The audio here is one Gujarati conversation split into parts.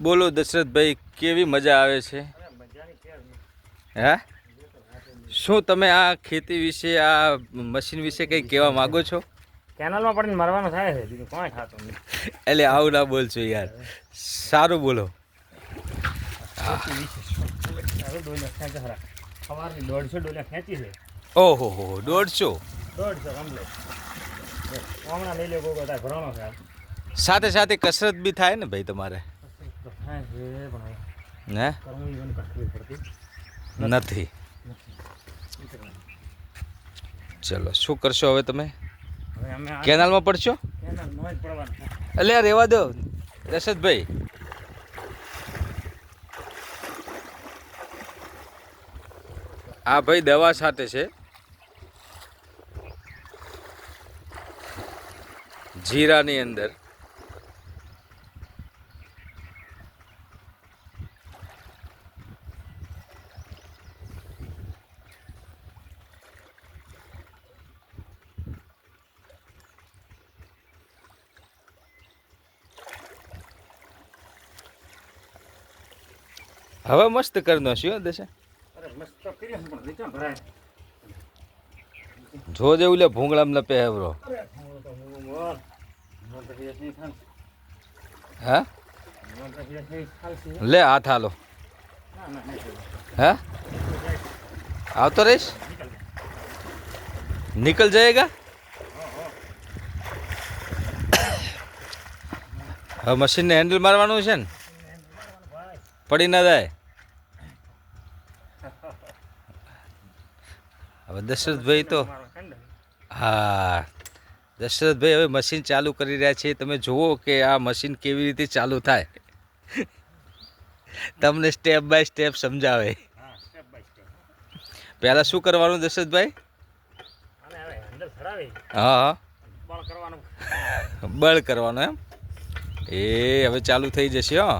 બોલો દશરથભાઈ, કેવી મજા આવે છે? હે, શું તમે આ ખેતી વિશે, આ મશીન વિશે કંઈ કહેવા માગો છો? કેનાલમાં પડીને મરવાનું થાય છે, બીજું કોઈ થતું નહીં. એટલે આવું ના બોલશો યાર, સારું બોલો. સવારની 150 ડોલા ખેંચી છે. ઓહો હો, 150 કમ્પ્લેટ. હમણાં લઈ લે કોઈ બધા ભરવાનો છે. સાથે સાથે કસરત બી થાય ને ભાઈ તમારે? હે, નથી. ચલો, શું કરશો હવે તમે? કેનાલમાં પડશો? એટલે રેવા દો દશરથભાઈ. આ ભાઈ દવા સાથે છે, જીરાની અંદર. હવે મસ્ત કરી નાખ્યું દશે. જો જેવું લે ભૂંગળામાં લપે હેવરો. હા, લે હાથ હાલો. હા, આવતો રહીશ. निकल जाएगा. હવે મશીનને હેન્ડલ મારવાનું છે ને, પડી ના જાય. હવે દશરથભાઈ તો, હા દશરથભાઈ હવે મશીન ચાલુ કરી રહ્યા છે. તમે જુઓ કે આ મશીન કેવી રીતે ચાલુ થાય. તમને સ્ટેપ બાય સ્ટેપ સમજાવે. પહેલા શું કરવાનું દશરથભાઈ? હા, બળ કરવાનું એમ. એ હવે ચાલુ થઈ જશે. હો,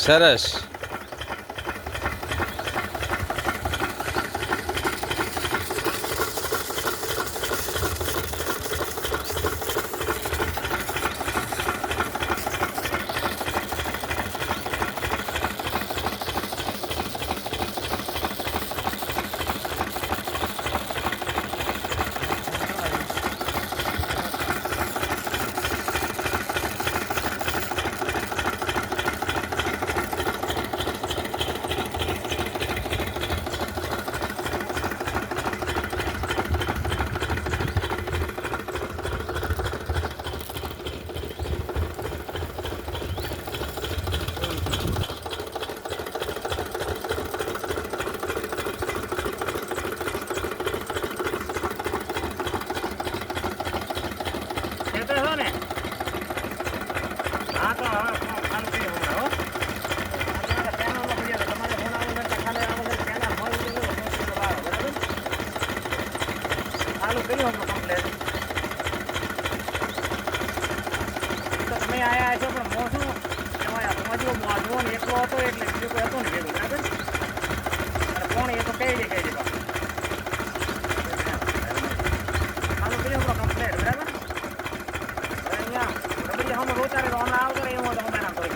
સરસ. તમે આયા છો પણ મોસું એમાં મોજવો ને એકલો હતો એટલે બીજું કોઈ હતું ને ભેગું બરાબર. અને કોણ એ તો કઈ દે ચાલુ કર્યું કમ્પ્લેટ બરાબર. અહીંયા રબડી હમ રોચારે હમણાં આવતો રહે હું તો અમે ના કોઈ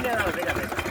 ભેગા ભેગા